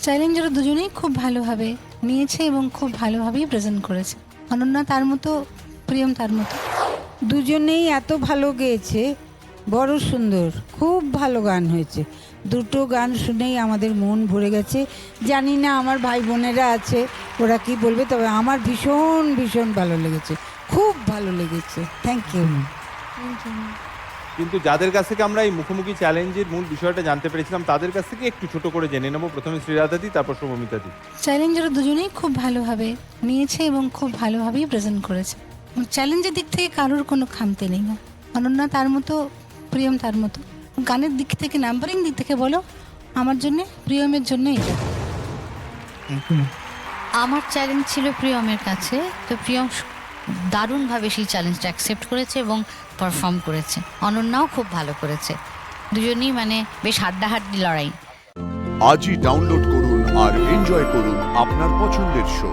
চ্যালেঞ্জারও দুজনেই খুব ভালোভাবে নিয়েছে এবং খুব ভালোভাবেই প্রেজেন্ট করেছে। অনন্যা তার মতো, প্রিয়ম তার মতো। দুজনেই এত ভালো গেয়েছে, বড় সুন্দর, খুব ভালো গান হয়েছে। দুটো গান শুনেই আমাদের মন ভরে গেছে। জানি না আমার ভাই বোনেরা আছে ওরা কি বলবে, তবে আমার ভীষণ ভীষণ ভালো লেগেছে, খুব ভালো লেগেছে। Thank you. কিন্তু যাদের কাছ থেকে আমরা এই মুখোমুখি চ্যালেঞ্জের মূল বিষয়টা জানতে পেরেছিলাম তাদের কাছ থেকে একটু ছোট করে জেনে নেব। প্রথমে শ্রীরাধাদি, তারপর শুভমিতাদি। চ্যালেঞ্জারও দুজনেই খুব ভালোভাবে নিয়েছে এবং খুব ভালোভাবেই প্রেজেন্ট করেছে। চ্যালেঞ্জের দিক থেকে কারোর কোনো খামতি নেই না। অনন্যা তার মতো, প্রিয়ম তার মতো। গানের দিক থেকে, নাম্বারিং দিক থেকে বলো, আমার জন্যে, প্রিয়মের জন্য এটা। আমার চ্যালেঞ্জ ছিল প্রিয়মের কাছে, তো প্রিয়ম দারুণভাবে সেই চ্যালেঞ্জটা অ্যাকসেপ্ট করেছে এবং পারফর্ম করেছে। অনন্যাও খুব ভালো করেছে। দুজনেই মানে বেশ হাড্ডাহাড্ডি লড়াই। আজই ডাউনলোড করুন আর এনজয় করুন আপনার পছন্দের শো।